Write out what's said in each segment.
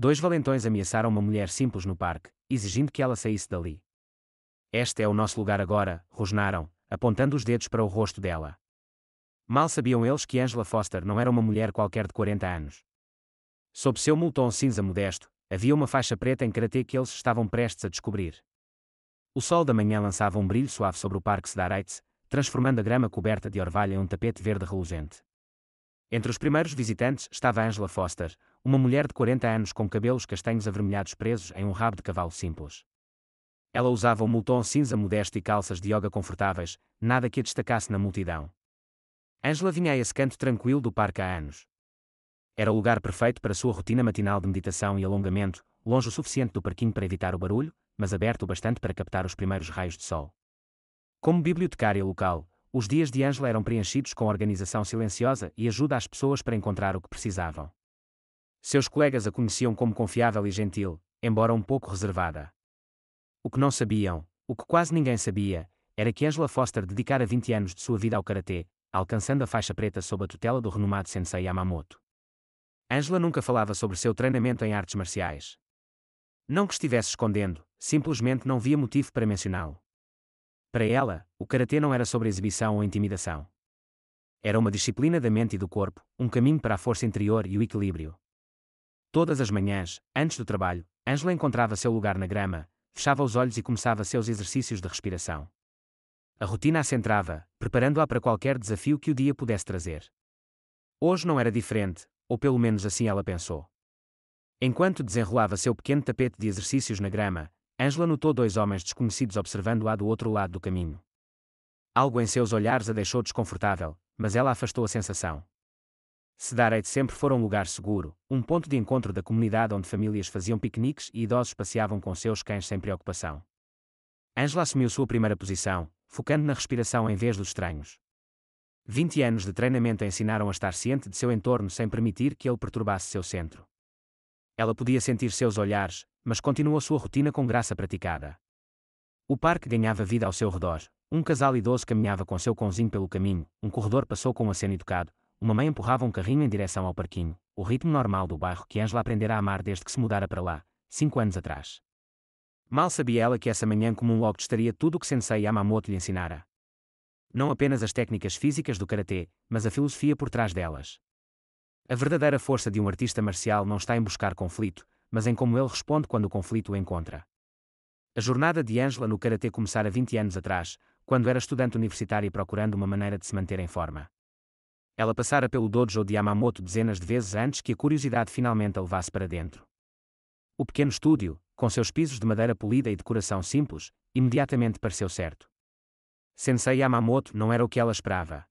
Dois valentões ameaçaram uma mulher simples no parque, exigindo que ela saísse dali. Este é o nosso lugar agora, rosnaram, apontando os dedos para o rosto dela. Mal sabiam eles que Angela Foster não era uma mulher qualquer de 40 anos. Sob seu moletom cinza modesto, havia uma faixa preta em karatê que eles estavam prestes a descobrir. O sol da manhã lançava um brilho suave sobre o Parque Cedar Heights, transformando a grama coberta de orvalho em um tapete verde reluzente. Entre os primeiros visitantes estava Angela Foster, uma mulher de 40 anos com cabelos castanhos avermelhados presos em um rabo de cavalo simples. Ela usava um moletom cinza modesto e calças de yoga confortáveis, nada que a destacasse na multidão. Angela vinha a esse canto tranquilo do parque há anos. Era o lugar perfeito para sua rotina matinal de meditação e alongamento, longe o suficiente do parquinho para evitar o barulho, mas aberto o bastante para captar os primeiros raios de sol. Como bibliotecária local, os dias de Angela eram preenchidos com organização silenciosa e ajuda às pessoas para encontrar o que precisavam. Seus colegas a conheciam como confiável e gentil, embora um pouco reservada. O que não sabiam, o que quase ninguém sabia, era que Angela Foster dedicara 20 anos de sua vida ao karatê, alcançando a faixa preta sob a tutela do renomado sensei Yamamoto. Angela nunca falava sobre seu treinamento em artes marciais. Não que estivesse escondendo, simplesmente não via motivo para mencioná-lo. Para ela, o karatê não era sobre exibição ou intimidação. Era uma disciplina da mente e do corpo, um caminho para a força interior e o equilíbrio. Todas as manhãs, antes do trabalho, Angela encontrava seu lugar na grama, fechava os olhos e começava seus exercícios de respiração. A rotina a centrava, preparando-a para qualquer desafio que o dia pudesse trazer. Hoje não era diferente, ou pelo menos assim ela pensou. Enquanto desenrolava seu pequeno tapete de exercícios na grama, Angela notou dois homens desconhecidos observando-a do outro lado do caminho. Algo em seus olhares a deixou desconfortável, mas ela afastou a sensação. Cedar Heights sempre fora um lugar seguro, um ponto de encontro da comunidade onde famílias faziam piqueniques e idosos passeavam com seus cães sem preocupação. Angela assumiu sua primeira posição, focando na respiração em vez dos estranhos. 20 anos de treinamento a ensinaram a estar ciente de seu entorno sem permitir que ele perturbasse seu centro. Ela podia sentir seus olhares, mas continuou sua rotina com graça praticada. O parque ganhava vida ao seu redor, um casal idoso caminhava com seu cãozinho pelo caminho, um corredor passou com um aceno educado, uma mãe empurrava um carrinho em direção ao parquinho, o ritmo normal do bairro que Angela aprendera a amar desde que se mudara para lá, 5 anos atrás. Mal sabia ela que essa manhã comum logo testaria tudo o que Sensei Yamamoto lhe ensinara. Não apenas as técnicas físicas do karatê, mas a filosofia por trás delas. A verdadeira força de um artista marcial não está em buscar conflito, mas em como ele responde quando o conflito o encontra. A jornada de Angela no karatê começara 20 anos atrás, quando era estudante universitária procurando uma maneira de se manter em forma. Ela passara pelo dojo de Yamamoto dezenas de vezes antes que a curiosidade finalmente a levasse para dentro. O pequeno estúdio, com seus pisos de madeira polida e decoração simples, imediatamente pareceu certo. Sensei Yamamoto não era o que ela esperava.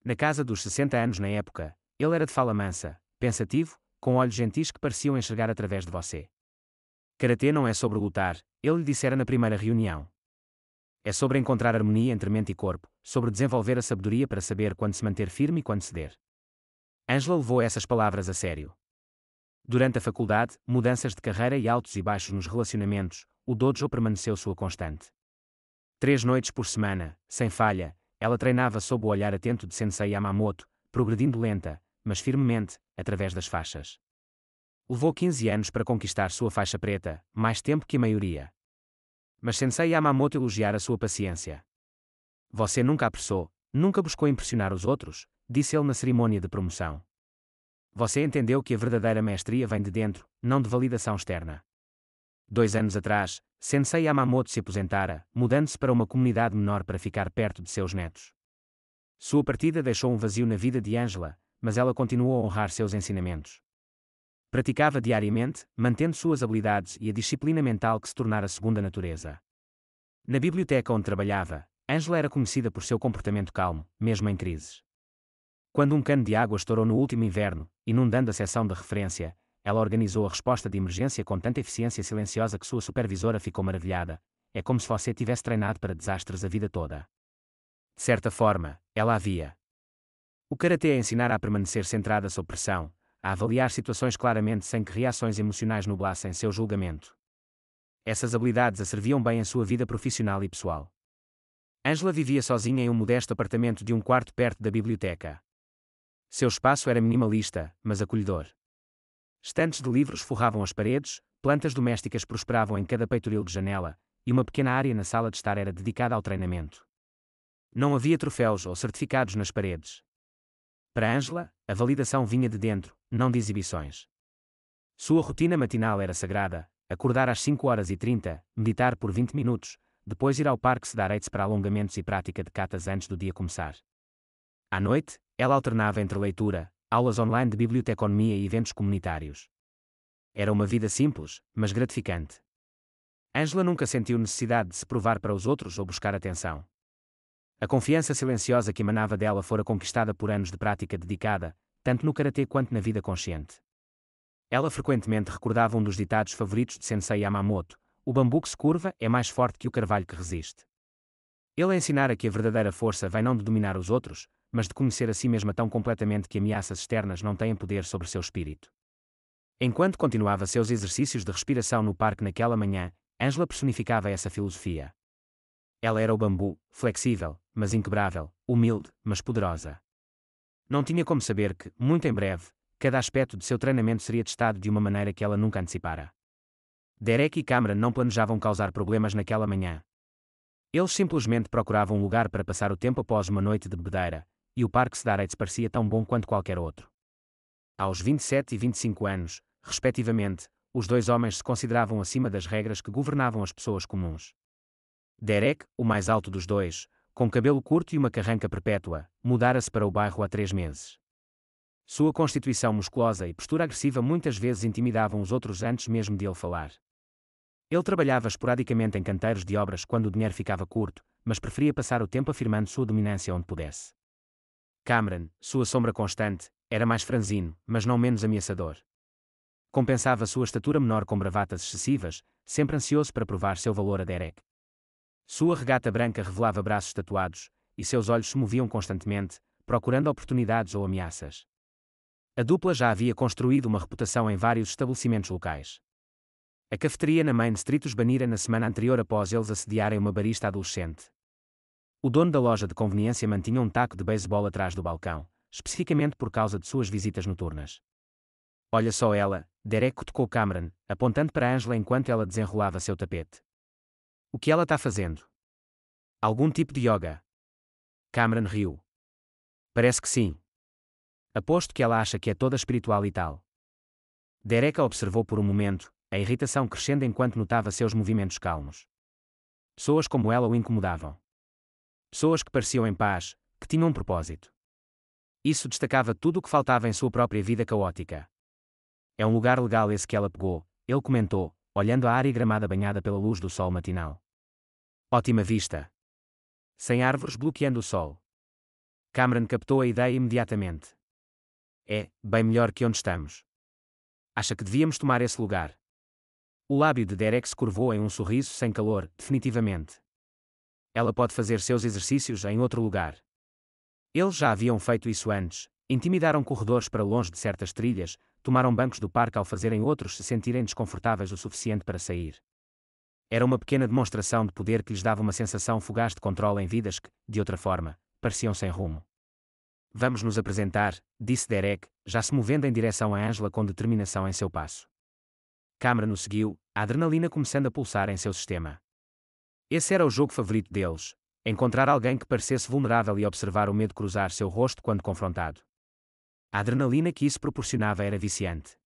Na casa dos 60 anos na época, ele era de fala mansa, pensativo, com olhos gentis que pareciam enxergar através de você. Karatê não é sobre lutar, ele lhe dissera na primeira reunião. É sobre encontrar harmonia entre mente e corpo, sobre desenvolver a sabedoria para saber quando se manter firme e quando ceder. Angela levou essas palavras a sério. Durante a faculdade, mudanças de carreira e altos e baixos nos relacionamentos, o dojo permaneceu sua constante. 3 noites por semana, sem falha, ela treinava sob o olhar atento de Sensei Yamamoto, progredindo lenta, mas firmemente, através das faixas. Levou 15 anos para conquistar sua faixa preta, mais tempo que a maioria. Mas Sensei Yamamoto elogiara sua paciência. Você nunca apressou, nunca buscou impressionar os outros, disse ele na cerimônia de promoção. Você entendeu que a verdadeira mestria vem de dentro, não de validação externa. 2 anos atrás, Sensei Yamamoto se aposentara, mudando-se para uma comunidade menor para ficar perto de seus netos. Sua partida deixou um vazio na vida de Angela, mas ela continuou a honrar seus ensinamentos. Praticava diariamente, mantendo suas habilidades e a disciplina mental que se tornara segunda natureza. Na biblioteca onde trabalhava, Angela era conhecida por seu comportamento calmo, mesmo em crises. Quando um cano de água estourou no último inverno, inundando a seção de referência, ela organizou a resposta de emergência com tanta eficiência silenciosa que sua supervisora ficou maravilhada. É como se você tivesse treinado para desastres a vida toda. De certa forma, ela havia. O karatê a ensinar a permanecer centrada sob pressão, a avaliar situações claramente sem que reações emocionais nublassem seu julgamento. Essas habilidades a serviam bem em sua vida profissional e pessoal. Angela vivia sozinha em um modesto apartamento de um quarto perto da biblioteca. Seu espaço era minimalista, mas acolhedor. Estantes de livros forravam as paredes, plantas domésticas prosperavam em cada peitoril de janela, e uma pequena área na sala de estar era dedicada ao treinamento. Não havia troféus ou certificados nas paredes. Para Angela, a validação vinha de dentro, não de exibições. Sua rotina matinal era sagrada: acordar às 5h30, meditar por 20 minutos, depois ir ao parque se dar eights para alongamentos e prática de catas antes do dia começar. À noite, ela alternava entre leitura, aulas online de biblioteconomia e eventos comunitários. Era uma vida simples, mas gratificante. Angela nunca sentiu necessidade de se provar para os outros ou buscar atenção. A confiança silenciosa que emanava dela fora conquistada por anos de prática dedicada, tanto no karatê quanto na vida consciente. Ela frequentemente recordava um dos ditados favoritos de Sensei Yamamoto: o bambu que se curva é mais forte que o carvalho que resiste. Ele ensinara que a verdadeira força vem não de dominar os outros, mas de conhecer a si mesma tão completamente que ameaças externas não têm poder sobre seu espírito. Enquanto continuava seus exercícios de respiração no parque naquela manhã, Angela personificava essa filosofia. Ela era o bambu, flexível, mas inquebrável, humilde, mas poderosa. Não tinha como saber que, muito em breve, cada aspecto de seu treinamento seria testado de uma maneira que ela nunca antecipara. Derek e Cameron não planejavam causar problemas naquela manhã. Eles simplesmente procuravam um lugar para passar o tempo após uma noite de bebedeira, e o parque Sedarate parecia tão bom quanto qualquer outro. Aos 27 e 25 anos, respectivamente, os dois homens se consideravam acima das regras que governavam as pessoas comuns. Derek, o mais alto dos dois, com cabelo curto e uma carranca perpétua, mudara-se para o bairro há 3 meses. Sua constituição musculosa e postura agressiva muitas vezes intimidavam os outros antes mesmo de ele falar. Ele trabalhava esporadicamente em canteiros de obras quando o dinheiro ficava curto, mas preferia passar o tempo afirmando sua dominância onde pudesse. Cameron, sua sombra constante, era mais franzino, mas não menos ameaçador. Compensava sua estatura menor com bravatas excessivas, sempre ansioso para provar seu valor a Derek. Sua regata branca revelava braços tatuados, e seus olhos se moviam constantemente, procurando oportunidades ou ameaças. A dupla já havia construído uma reputação em vários estabelecimentos locais. A cafeteria na Main Street os banira na semana anterior após eles assediarem uma barista adolescente. O dono da loja de conveniência mantinha um taco de beisebol atrás do balcão, especificamente por causa de suas visitas noturnas. Olha só ela, Derek cutucou Cameron, apontando para Angela enquanto ela desenrolava seu tapete. O que ela está fazendo? Algum tipo de yoga? Cameron riu. Parece que sim. Aposto que ela acha que é toda espiritual e tal. Derek a observou por um momento, a irritação crescendo enquanto notava seus movimentos calmos. Pessoas como ela o incomodavam. Pessoas que pareciam em paz, que tinham um propósito. Isso destacava tudo o que faltava em sua própria vida caótica. É um lugar legal esse que ela pegou, ele comentou, olhando a área gramada banhada pela luz do sol matinal. Ótima vista. Sem árvores bloqueando o sol. Cameron captou a ideia imediatamente. É, bem melhor que onde estamos. Acha que devíamos tomar esse lugar? O lábio de Derek se curvou em um sorriso sem calor, definitivamente. Ela pode fazer seus exercícios em outro lugar. Eles já haviam feito isso antes, intimidaram corredores para longe de certas trilhas, tomaram bancos do parque ao fazerem outros se sentirem desconfortáveis o suficiente para sair. Era uma pequena demonstração de poder que lhes dava uma sensação fugaz de controle em vidas que, de outra forma, pareciam sem rumo. Vamos nos apresentar, disse Derek, já se movendo em direção a Angela com determinação em seu passo. Cameron o seguiu, a adrenalina começando a pulsar em seu sistema. Esse era o jogo favorito deles, encontrar alguém que parecesse vulnerável e observar o medo cruzar seu rosto quando confrontado. A adrenalina que isso proporcionava era viciante.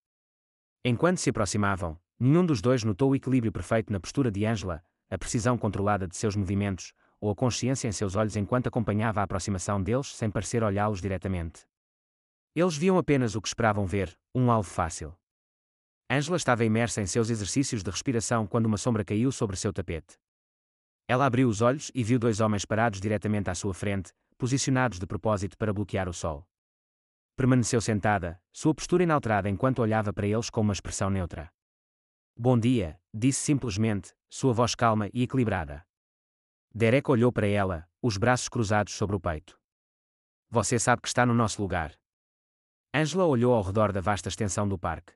Enquanto se aproximavam, nenhum dos dois notou o equilíbrio perfeito na postura de Angela, a precisão controlada de seus movimentos, ou a consciência em seus olhos enquanto acompanhava a aproximação deles sem parecer olhá-los diretamente. Eles viam apenas o que esperavam ver, um alvo fácil. Angela estava imersa em seus exercícios de respiração quando uma sombra caiu sobre seu tapete. Ela abriu os olhos e viu 2 homens parados diretamente à sua frente, posicionados de propósito para bloquear o sol. Permaneceu sentada, sua postura inalterada enquanto olhava para eles com uma expressão neutra. Bom dia, disse simplesmente, sua voz calma e equilibrada. Derek olhou para ela, os braços cruzados sobre o peito. Você sabe que está no nosso lugar. Angela olhou ao redor da vasta extensão do parque.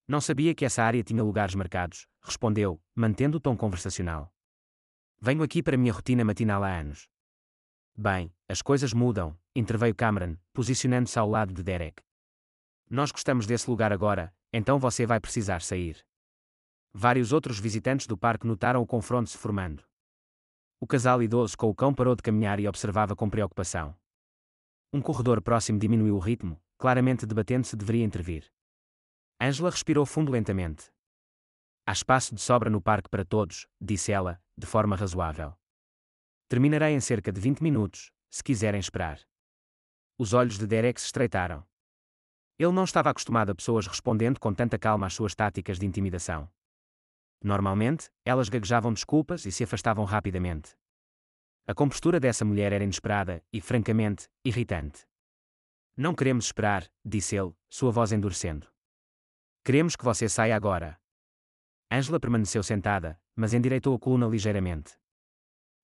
Não sabia que essa área tinha lugares marcados, respondeu, mantendo o tom conversacional. Venho aqui para a minha rotina matinal há anos. Bem, as coisas mudam, interveio Cameron, posicionando-se ao lado de Derek. Nós gostamos desse lugar agora, então você vai precisar sair. Vários outros visitantes do parque notaram o confronto se formando. O casal idoso com o cão parou de caminhar e observava com preocupação. Um corredor próximo diminuiu o ritmo, claramente debatendo se deveria intervir. Angela respirou fundo lentamente. Há espaço de sobra no parque para todos, disse ela, de forma razoável. Terminarei em cerca de 20 minutos, se quiserem esperar. Os olhos de Derek se estreitaram. Ele não estava acostumado a pessoas respondendo com tanta calma às suas táticas de intimidação. Normalmente, elas gaguejavam desculpas e se afastavam rapidamente. A compostura dessa mulher era inesperada e, francamente, irritante. Não queremos esperar, disse ele, sua voz endurecendo. Queremos que você saia agora. Angela permaneceu sentada, mas endireitou a coluna ligeiramente.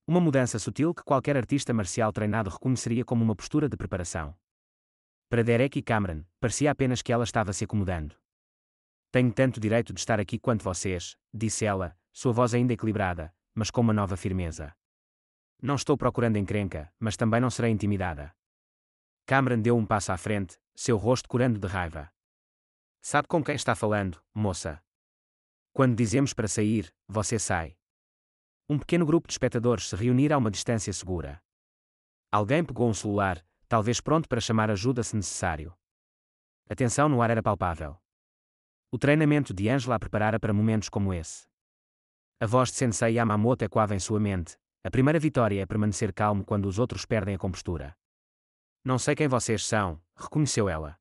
Uma mudança sutil que qualquer artista marcial treinado reconheceria como uma postura de preparação. Para Derek e Cameron, parecia apenas que ela estava se acomodando. Tenho tanto direito de estar aqui quanto vocês, disse ela, sua voz ainda equilibrada, mas com uma nova firmeza. Não estou procurando encrenca, mas também não serei intimidada. Cameron deu um passo à frente, seu rosto corando de raiva. Sabe com quem está falando, moça? Quando dizemos para sair, você sai. Um pequeno grupo de espectadores se reunira a uma distância segura. Alguém pegou um celular, talvez pronto para chamar ajuda se necessário. A tensão no ar era palpável. O treinamento de Angela a preparara para momentos como esse. A voz de Sensei Yamamoto ecoava em sua mente. A primeira vitória é permanecer calmo quando os outros perdem a compostura. Não sei quem vocês são, reconheceu ela.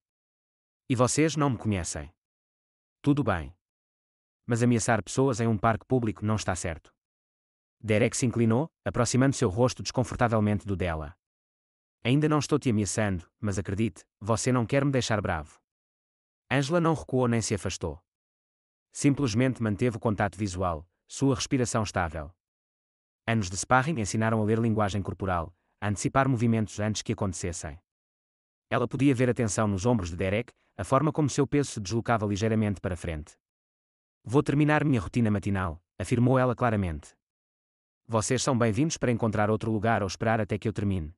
E vocês não me conhecem. Tudo bem. Mas ameaçar pessoas em um parque público não está certo. Derek se inclinou, aproximando seu rosto desconfortavelmente do dela. Ainda não estou te ameaçando, mas acredite, você não quer me deixar bravo. Angela não recuou nem se afastou. Simplesmente manteve o contato visual, sua respiração estável. Anos de sparring ensinaram a ler linguagem corporal, a antecipar movimentos antes que acontecessem. Ela podia ver a tensão nos ombros de Derek, a forma como seu peso se deslocava ligeiramente para frente. Vou terminar minha rotina matinal, afirmou ela claramente. Vocês são bem-vindos para encontrar outro lugar ou esperar até que eu termine.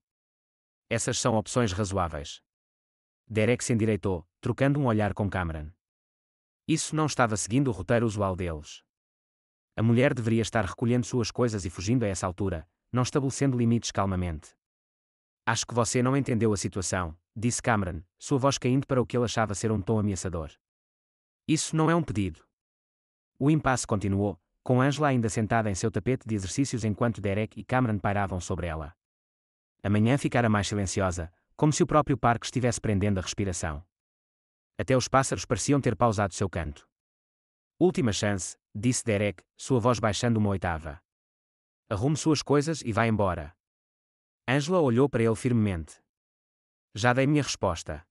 Essas são opções razoáveis. Derek se endireitou, trocando um olhar com Cameron. Isso não estava seguindo o roteiro usual deles. A mulher deveria estar recolhendo suas coisas e fugindo a essa altura, não estabelecendo limites calmamente. Acho que você não entendeu a situação, disse Cameron, sua voz caindo para o que ele achava ser um tom ameaçador. Isso não é um pedido. O impasse continuou, com Angela ainda sentada em seu tapete de exercícios enquanto Derek e Cameron pairavam sobre ela. A manhã ficara mais silenciosa, como se o próprio parque estivesse prendendo a respiração. Até os pássaros pareciam ter pausado seu canto. Última chance, disse Derek, sua voz baixando uma oitava. Arrume suas coisas e vá embora. Angela olhou para ele firmemente. Já dei minha resposta.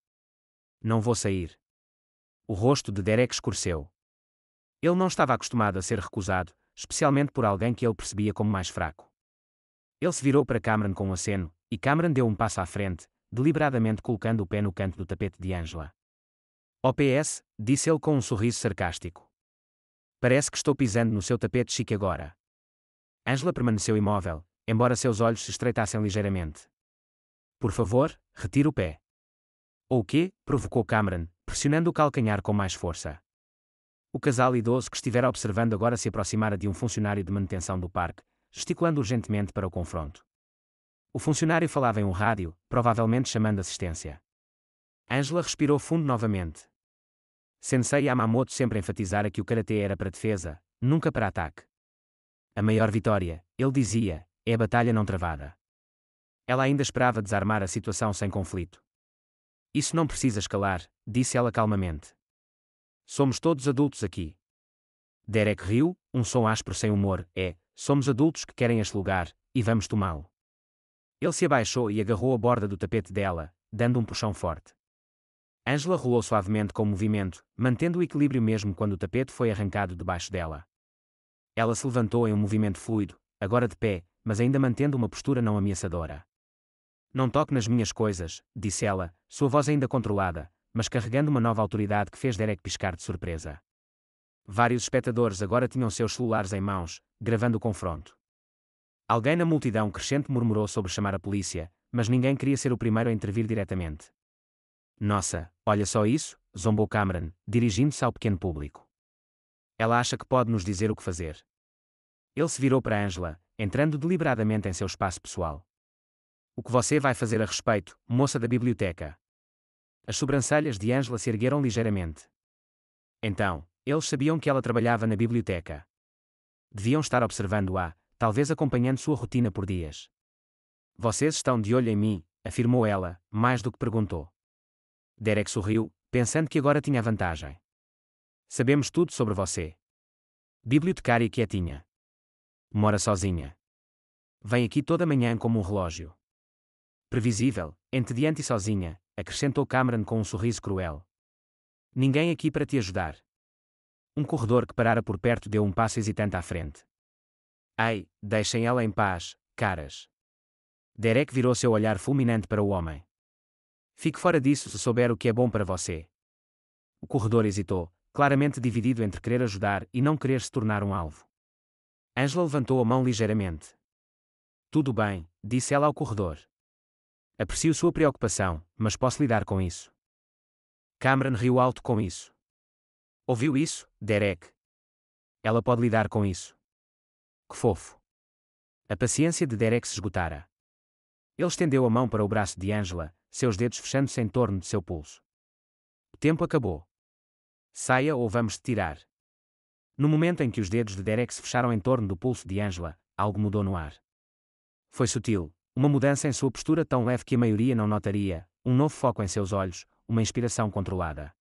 Não vou sair. O rosto de Derek escureceu. Ele não estava acostumado a ser recusado, especialmente por alguém que ele percebia como mais fraco. Ele se virou para Cameron com um aceno, e Cameron deu um passo à frente, deliberadamente colocando o pé no canto do tapete de Angela. OPS, disse ele com um sorriso sarcástico. Parece que estou pisando no seu tapete chique agora. Angela permaneceu imóvel, embora seus olhos se estreitassem ligeiramente. Por favor, retire o pé. Ou o quê? Provocou Cameron, pressionando o calcanhar com mais força. O casal idoso que estivera observando agora se aproximara de um funcionário de manutenção do parque, gesticulando urgentemente para o confronto. O funcionário falava em um rádio, provavelmente chamando assistência. Angela respirou fundo novamente. Sensei Yamamoto sempre enfatizara que o karatê era para defesa, nunca para ataque. A maior vitória, ele dizia, é a batalha não travada. Ela ainda esperava desarmar a situação sem conflito. Isso não precisa escalar, disse ela calmamente. Somos todos adultos aqui. Derek riu, um som áspero sem humor, somos adultos que querem este lugar, e vamos tomá-lo. Ele se abaixou e agarrou a borda do tapete dela, dando um puxão forte. Angela rolou suavemente com o movimento, mantendo o equilíbrio mesmo quando o tapete foi arrancado debaixo dela. Ela se levantou em um movimento fluido, agora de pé, mas ainda mantendo uma postura não ameaçadora. Não toque nas minhas coisas, disse ela, sua voz ainda controlada, mas carregando uma nova autoridade que fez Derek piscar de surpresa. Vários espectadores agora tinham seus celulares em mãos, gravando o confronto. Alguém na multidão crescente murmurou sobre chamar a polícia, mas ninguém queria ser o primeiro a intervir diretamente. Nossa, olha só isso, zombou Cameron, dirigindo-se ao pequeno público. Ela acha que pode nos dizer o que fazer. Ele se virou para Angela, entrando deliberadamente em seu espaço pessoal. O que você vai fazer a respeito, moça da biblioteca? As sobrancelhas de Angela se ergueram ligeiramente. Então, eles sabiam que ela trabalhava na biblioteca. Deviam estar observando-a, talvez acompanhando sua rotina por dias. Vocês estão de olho em mim, afirmou ela, mais do que perguntou. Derek sorriu, pensando que agora tinha vantagem. Sabemos tudo sobre você. Bibliotecária quietinha. Mora sozinha. Vem aqui toda manhã como um relógio. Previsível, entediante e sozinha, acrescentou Cameron com um sorriso cruel. Ninguém aqui para te ajudar. Um corredor que parara por perto deu um passo hesitante à frente. Ei, deixem ela em paz, caras. Derek virou seu olhar fulminante para o homem. Fique fora disso se souber o que é bom para você. O corredor hesitou, claramente dividido entre querer ajudar e não querer se tornar um alvo. Angela levantou a mão ligeiramente. Tudo bem, disse ela ao corredor. Aprecio sua preocupação, mas posso lidar com isso. Cameron riu alto com isso. Ouviu isso, Derek? Ela pode lidar com isso. Que fofo. A paciência de Derek se esgotara. Ele estendeu a mão para o braço de Angela, seus dedos fechando-se em torno de seu pulso. O tempo acabou. Saia ou vamos te tirar. No momento em que os dedos de Derek se fecharam em torno do pulso de Angela, algo mudou no ar. Foi sutil, uma mudança em sua postura tão leve que a maioria não notaria, um novo foco em seus olhos, uma inspiração controlada.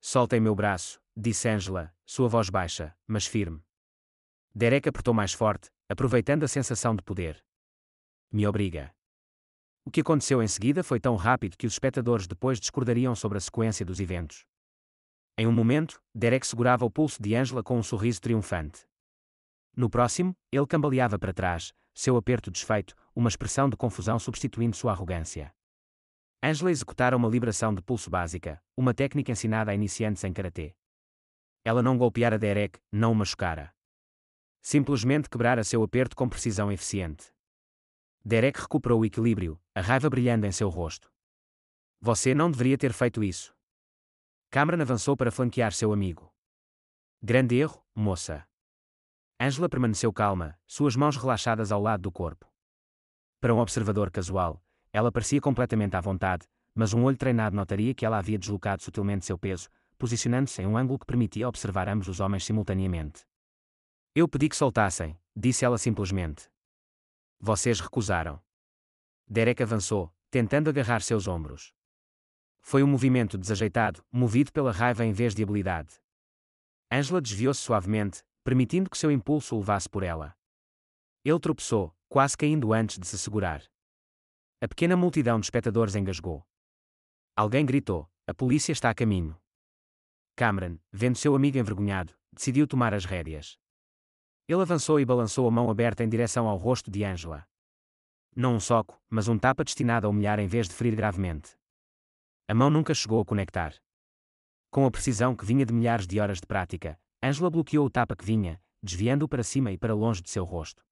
Soltem meu braço, disse Angela, sua voz baixa, mas firme. Derek apertou mais forte, aproveitando a sensação de poder. Me obriga. O que aconteceu em seguida foi tão rápido que os espectadores depois discordariam sobre a sequência dos eventos. Em um momento, Derek segurava o pulso de Angela com um sorriso triunfante. No próximo, ele cambaleava para trás, seu aperto desfeito, uma expressão de confusão substituindo sua arrogância. Angela executara uma liberação de pulso básica, uma técnica ensinada a iniciantes em karatê. Ela não golpeara Derek, não o machucara. Simplesmente quebrara seu aperto com precisão eficiente. Derek recuperou o equilíbrio, a raiva brilhando em seu rosto. Você não deveria ter feito isso. Cameron avançou para flanquear seu amigo. Grande erro, moça. Angela permaneceu calma, suas mãos relaxadas ao lado do corpo. Para um observador casual, ela parecia completamente à vontade, mas um olho treinado notaria que ela havia deslocado sutilmente seu peso, posicionando-se em um ângulo que permitia observar ambos os homens simultaneamente. Eu pedi que soltassem, disse ela simplesmente. Vocês recusaram. Derek avançou, tentando agarrar seus ombros. Foi um movimento desajeitado, movido pela raiva em vez de habilidade. Angela desviou-se suavemente, permitindo que seu impulso o levasse por ela. Ele tropeçou, quase caindo antes de se segurar. A pequena multidão de espectadores engasgou. Alguém gritou, a polícia está a caminho. Cameron, vendo seu amigo envergonhado, decidiu tomar as rédeas. Ele avançou e balançou a mão aberta em direção ao rosto de Angela. Não um soco, mas um tapa destinado a humilhar em vez de ferir gravemente. A mão nunca chegou a conectar. Com a precisão que vinha de milhares de horas de prática, Angela bloqueou o tapa que vinha, desviando-o para cima e para longe de seu rosto.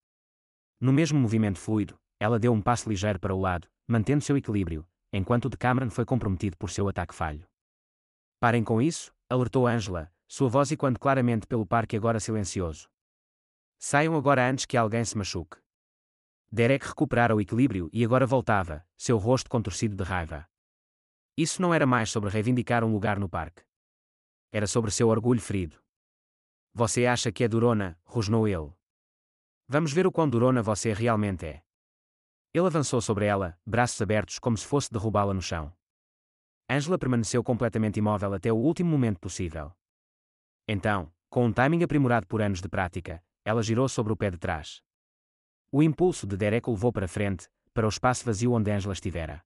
No mesmo movimento fluido, ela deu um passo ligeiro para o lado, mantendo seu equilíbrio, enquanto o de Cameron foi comprometido por seu ataque falho. Parem com isso, alertou Angela, sua voz ecoando claramente pelo parque agora silencioso. Saiam agora antes que alguém se machuque. Derek recuperara o equilíbrio e agora voltava, seu rosto contorcido de raiva. Isso não era mais sobre reivindicar um lugar no parque. Era sobre seu orgulho ferido. Você acha que é durona, rosnou ele. Vamos ver o quão durona você realmente é. Ele avançou sobre ela, braços abertos como se fosse derrubá-la no chão. Angela permaneceu completamente imóvel até o último momento possível. Então, com um timing aprimorado por anos de prática, ela girou sobre o pé de trás. O impulso de Derek o levou para frente, para o espaço vazio onde Angela estivera.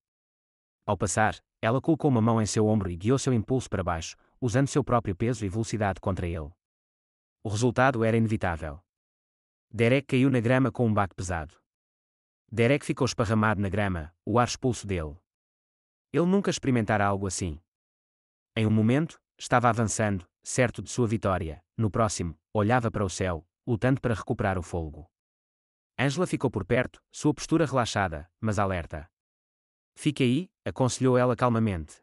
Ao passar, ela colocou uma mão em seu ombro e guiou seu impulso para baixo, usando seu próprio peso e velocidade contra ele. O resultado era inevitável. Derek caiu na grama com um baque pesado. Derek ficou esparramado na grama, o ar expulso dele. Ele nunca experimentara algo assim. Em um momento, estava avançando, certo de sua vitória. No próximo, olhava para o céu, lutando para recuperar o fôlego. Angela ficou por perto, sua postura relaxada, mas alerta. Fique aí, aconselhou ela calmamente.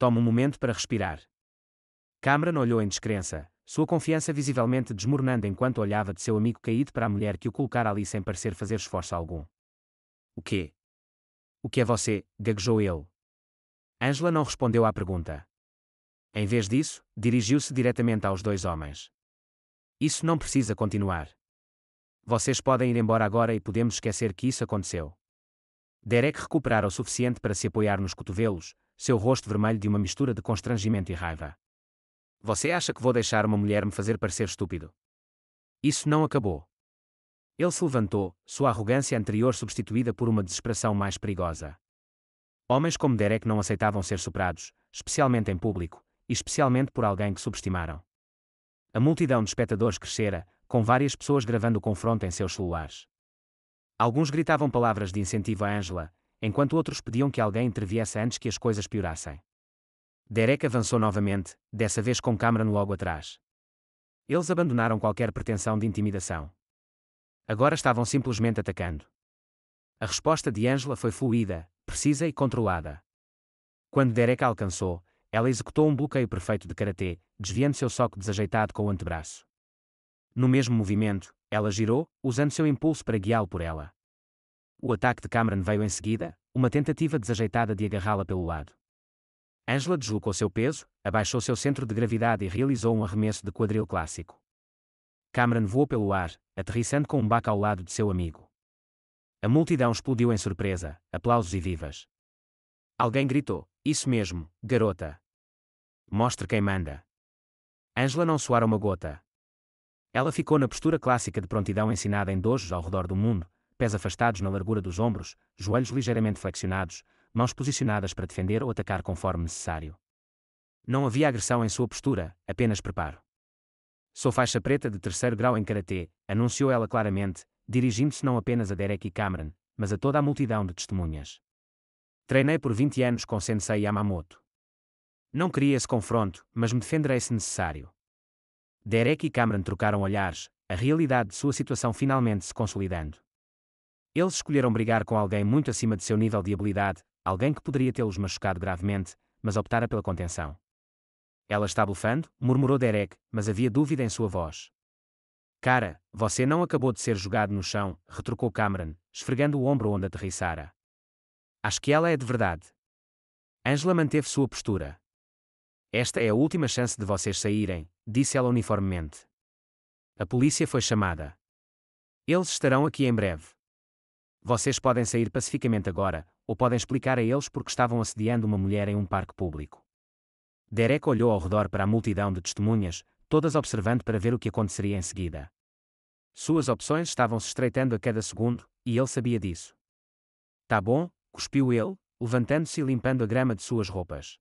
Tome um momento para respirar. Cameron olhou em descrença, sua confiança visivelmente desmoronando enquanto olhava de seu amigo caído para a mulher que o colocara ali sem parecer fazer esforço algum. O quê? O que é você? Gaguejou ele. Angela não respondeu à pergunta. Em vez disso, dirigiu-se diretamente aos dois homens. Isso não precisa continuar. Vocês podem ir embora agora e podemos esquecer que isso aconteceu. Derek recuperara o suficiente para se apoiar nos cotovelos, seu rosto vermelho de uma mistura de constrangimento e raiva. Você acha que vou deixar uma mulher me fazer parecer estúpido? Isso não acabou. Ele se levantou, sua arrogância anterior substituída por uma desesperação mais perigosa. Homens como Derek não aceitavam ser superados, especialmente em público, e especialmente por alguém que subestimaram. A multidão de espectadores crescera, com várias pessoas gravando o confronto em seus celulares. Alguns gritavam palavras de incentivo a Angela, enquanto outros pediam que alguém interviesse antes que as coisas piorassem. Derek avançou novamente, dessa vez com Cameron logo atrás. Eles abandonaram qualquer pretensão de intimidação. Agora estavam simplesmente atacando. A resposta de Angela foi fluida, precisa e controlada. Quando Derek a alcançou, ela executou um bloqueio perfeito de karatê, desviando seu soco desajeitado com o antebraço. No mesmo movimento, ela girou, usando seu impulso para guiá-lo por ela. O ataque de Cameron veio em seguida, uma tentativa desajeitada de agarrá-la pelo lado. Angela deslocou seu peso, abaixou seu centro de gravidade e realizou um arremesso de quadril clássico. Cameron voou pelo ar, aterrissando com um baque ao lado de seu amigo. A multidão explodiu em surpresa, aplausos e vivas. Alguém gritou: "Isso mesmo, garota! Mostre quem manda!" Angela não suara uma gota. Ela ficou na postura clássica de prontidão ensinada em dojos ao redor do mundo, pés afastados na largura dos ombros, joelhos ligeiramente flexionados, mãos posicionadas para defender ou atacar conforme necessário. Não havia agressão em sua postura, apenas preparo. "Sou faixa preta de 3º grau em karatê", anunciou ela claramente, dirigindo-se não apenas a Derek e Cameron, mas a toda a multidão de testemunhas. "Treinei por 20 anos com Sensei Yamamoto. Não queria esse confronto, mas me defenderei se necessário." Derek e Cameron trocaram olhares, a realidade de sua situação finalmente se consolidando. Eles escolheram brigar com alguém muito acima de seu nível de habilidade, alguém que poderia tê-los machucado gravemente, mas optara pela contenção. "Ela está blefando", murmurou Derek, mas havia dúvida em sua voz. "Cara, você não acabou de ser jogado no chão", retrucou Cameron, esfregando o ombro onde aterrissara. "Acho que ela é de verdade." Angela manteve sua postura. "Esta é a última chance de vocês saírem", disse ela uniformemente. "A polícia foi chamada. Eles estarão aqui em breve. Vocês podem sair pacificamente agora, ou podem explicar a eles porque estavam assediando uma mulher em um parque público." Derek olhou ao redor para a multidão de testemunhas, todas observando para ver o que aconteceria em seguida. Suas opções estavam se estreitando a cada segundo, e ele sabia disso. "Tá bom", cuspiu ele, levantando-se e limpando a grama de suas roupas.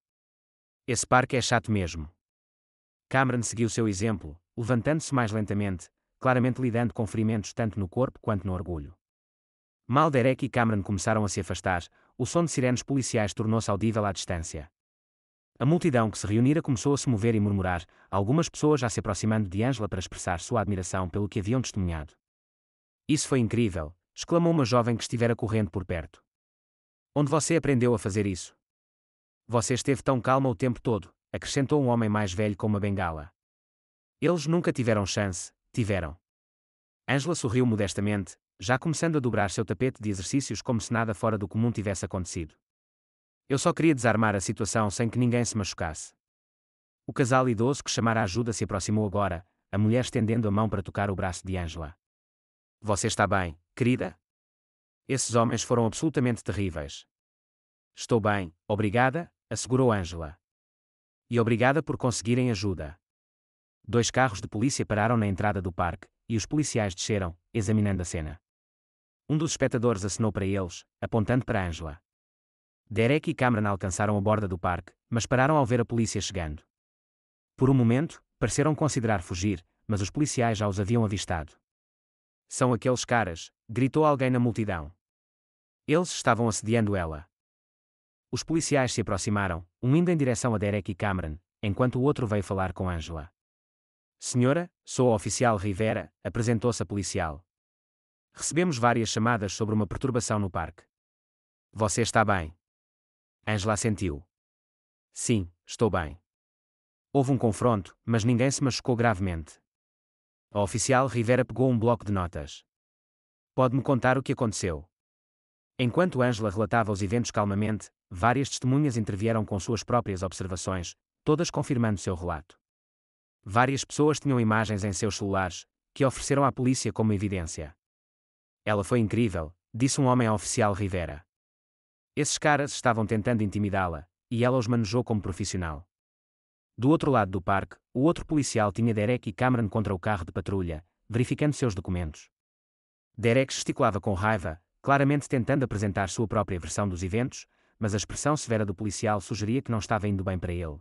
"Esse parque é chato mesmo." Cameron seguiu seu exemplo, levantando-se mais lentamente, claramente lidando com ferimentos tanto no corpo quanto no orgulho. Mal Derek e Cameron começaram a se afastar, o som de sirenes policiais tornou-se audível à distância. A multidão que se reunira começou a se mover e murmurar, algumas pessoas já se aproximando de Angela para expressar sua admiração pelo que haviam testemunhado. "Isso foi incrível", exclamou uma jovem que estivera correndo por perto. "Onde você aprendeu a fazer isso?" "Você esteve tão calma o tempo todo", acrescentou um homem mais velho com uma bengala. "Eles nunca tiveram chance, tiveram." Angela sorriu modestamente, já começando a dobrar seu tapete de exercícios como se nada fora do comum tivesse acontecido. "Eu só queria desarmar a situação sem que ninguém se machucasse." O casal idoso que chamara ajuda se aproximou agora, a mulher estendendo a mão para tocar o braço de Angela. "Você está bem, querida?" "Esses homens foram absolutamente terríveis." "Estou bem, obrigada", assegurou Angela. "E obrigada por conseguirem ajuda." 2 carros de polícia pararam na entrada do parque, e os policiais desceram, examinando a cena. Um dos espectadores acenou para eles, apontando para Angela. Derek e Cameron alcançaram a borda do parque, mas pararam ao ver a polícia chegando. Por um momento, pareceram considerar fugir, mas os policiais já os haviam avistado. "São aqueles caras", gritou alguém na multidão. "Eles estavam assediando ela." Os policiais se aproximaram, um indo em direção a Derek e Cameron, enquanto o outro veio falar com Angela. "Senhora, sou o oficial Rivera", apresentou-se a policial. "Recebemos várias chamadas sobre uma perturbação no parque." "Você está bem?" Angela assentiu. Sim, estou bem. Houve um confronto, mas ninguém se machucou gravemente. A oficial Rivera pegou um bloco de notas. Pode-me contar o que aconteceu? Enquanto Angela relatava os eventos calmamente, várias testemunhas intervieram com suas próprias observações, todas confirmando seu relato. Várias pessoas tinham imagens em seus celulares, que ofereceram à polícia como evidência. Ela foi incrível, disse um homem ao oficial Rivera. Esses caras estavam tentando intimidá-la, e ela os manejou como profissional. Do outro lado do parque, o outro policial tinha Derek e Cameron contra o carro de patrulha, verificando seus documentos. Derek gesticulava com raiva, claramente tentando apresentar sua própria versão dos eventos, mas a expressão severa do policial sugeria que não estava indo bem para ele.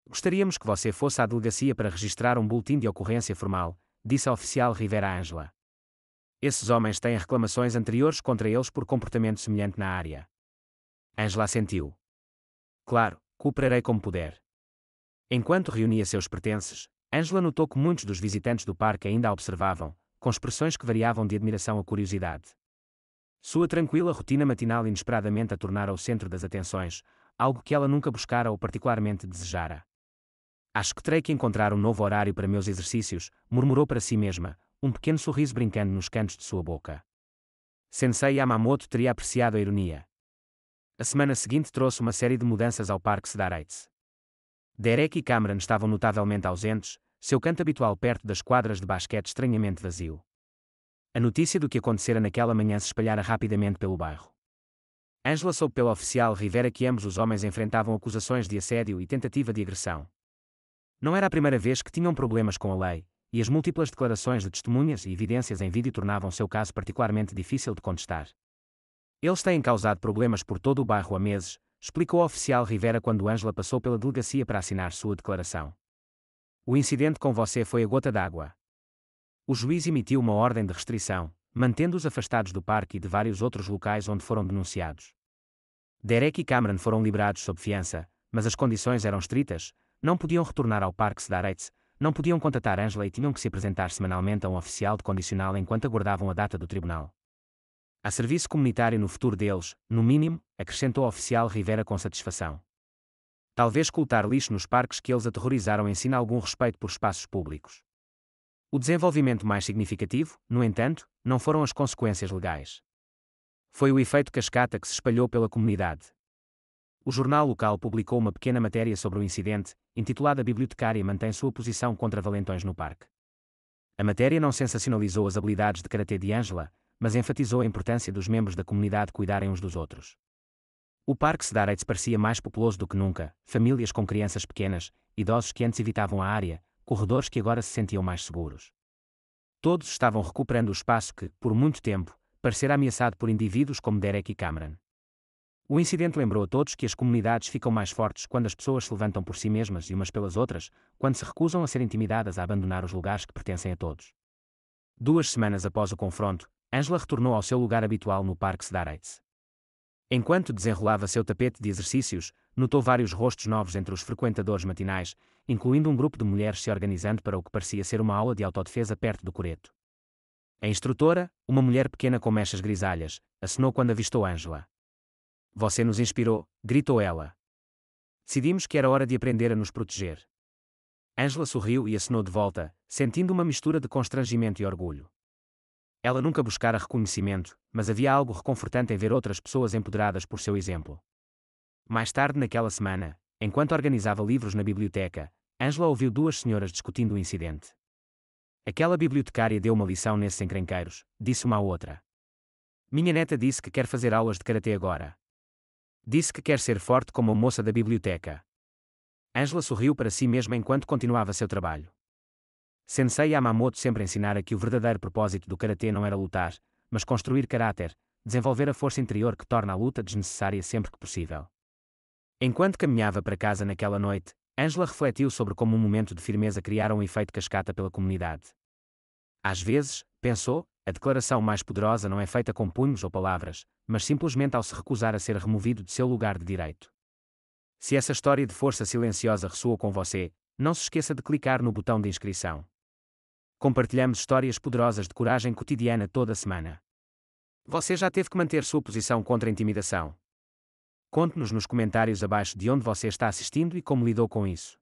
Gostaríamos que você fosse à delegacia para registrar um boletim de ocorrência formal, disse a oficial Rivera a Angela. Esses homens têm reclamações anteriores contra eles por comportamento semelhante na área. Angela assentiu. Claro, cooperarei como puder. Enquanto reunia seus pertences, Angela notou que muitos dos visitantes do parque ainda a observavam, com expressões que variavam de admiração a curiosidade. Sua tranquila rotina matinal inesperadamente a tornara o centro das atenções, algo que ela nunca buscara ou particularmente desejara. Acho que terei que encontrar um novo horário para meus exercícios, murmurou para si mesma, um pequeno sorriso brincando nos cantos de sua boca. Sensei Yamamoto teria apreciado a ironia. A semana seguinte trouxe uma série de mudanças ao Parque Cedar-Heights. Derek e Cameron estavam notavelmente ausentes, seu canto habitual perto das quadras de basquete estranhamente vazio. A notícia do que acontecera naquela manhã se espalhara rapidamente pelo bairro. Angela soube pelo oficial Rivera que ambos os homens enfrentavam acusações de assédio e tentativa de agressão. Não era a primeira vez que tinham problemas com a lei, e as múltiplas declarações de testemunhas e evidências em vídeo tornavam seu caso particularmente difícil de contestar. Eles têm causado problemas por todo o bairro há meses, explicou o oficial Rivera quando Angela passou pela delegacia para assinar sua declaração. O incidente com você foi a gota d'água. O juiz emitiu uma ordem de restrição, mantendo-os afastados do parque e de vários outros locais onde foram denunciados. Derek e Cameron foram liberados sob fiança, mas as condições eram estritas, não podiam retornar ao Parque Cedar-Heights, não podiam contatar Angela e tinham que se apresentar semanalmente a um oficial de condicional enquanto aguardavam a data do tribunal. Há serviço comunitário no futuro deles, no mínimo, acrescentou o oficial Rivera com satisfação. Talvez coletar lixo nos parques que eles aterrorizaram ensine algum respeito por espaços públicos. O desenvolvimento mais significativo, no entanto, não foram as consequências legais. Foi o efeito cascata que se espalhou pela comunidade. O jornal local publicou uma pequena matéria sobre o incidente, intitulada Bibliotecária mantém sua posição contra valentões no parque. A matéria não sensacionalizou as habilidades de karatê de Angela, mas enfatizou a importância dos membros da comunidade cuidarem uns dos outros. O Parque Cedar-Heights parecia mais populoso do que nunca, famílias com crianças pequenas, idosos que antes evitavam a área, corredores que agora se sentiam mais seguros. Todos estavam recuperando o espaço que, por muito tempo, parecera ameaçado por indivíduos como Derek e Cameron. O incidente lembrou a todos que as comunidades ficam mais fortes quando as pessoas se levantam por si mesmas e umas pelas outras, quando se recusam a ser intimidadas a abandonar os lugares que pertencem a todos. 2 semanas após o confronto, Angela retornou ao seu lugar habitual no Parque Cedar-Heights. Enquanto desenrolava seu tapete de exercícios, notou vários rostos novos entre os frequentadores matinais, incluindo um grupo de mulheres se organizando para o que parecia ser uma aula de autodefesa perto do coreto. A instrutora, uma mulher pequena com mechas grisalhas, acenou quando avistou Angela. Você nos inspirou, gritou ela. Decidimos que era hora de aprender a nos proteger. Angela sorriu e acenou de volta, sentindo uma mistura de constrangimento e orgulho. Ela nunca buscara reconhecimento, mas havia algo reconfortante em ver outras pessoas empoderadas por seu exemplo. Mais tarde naquela semana, enquanto organizava livros na biblioteca, Angela ouviu 2 senhoras discutindo o incidente. Aquela bibliotecária deu uma lição nesses encrenqueiros, disse uma à outra. Minha neta disse que quer fazer aulas de karatê agora. Disse que quer ser forte como a moça da biblioteca. Angela sorriu para si mesma enquanto continuava seu trabalho. Sensei Yamamoto sempre ensinara que o verdadeiro propósito do karatê não era lutar, mas construir caráter, desenvolver a força interior que torna a luta desnecessária sempre que possível. Enquanto caminhava para casa naquela noite, Angela refletiu sobre como um momento de firmeza criara um efeito cascata pela comunidade. Às vezes, pensou, a declaração mais poderosa não é feita com punhos ou palavras, mas simplesmente ao se recusar a ser removido de seu lugar de direito. Se essa história de força silenciosa ressoou com você, não se esqueça de clicar no botão de inscrição. Compartilhamos histórias poderosas de coragem cotidiana toda semana. Você já teve que manter sua posição contra a intimidação? Conte-nos nos comentários abaixo de onde você está assistindo e como lidou com isso.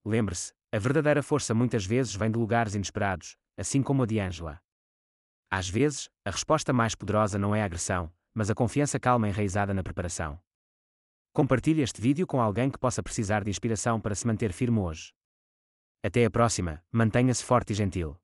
Lembre-se, a verdadeira força muitas vezes vem de lugares inesperados, assim como a de Angela. Às vezes, a resposta mais poderosa não é a agressão, mas a confiança calma enraizada na preparação. Compartilhe este vídeo com alguém que possa precisar de inspiração para se manter firme hoje. Até a próxima, mantenha-se forte e gentil.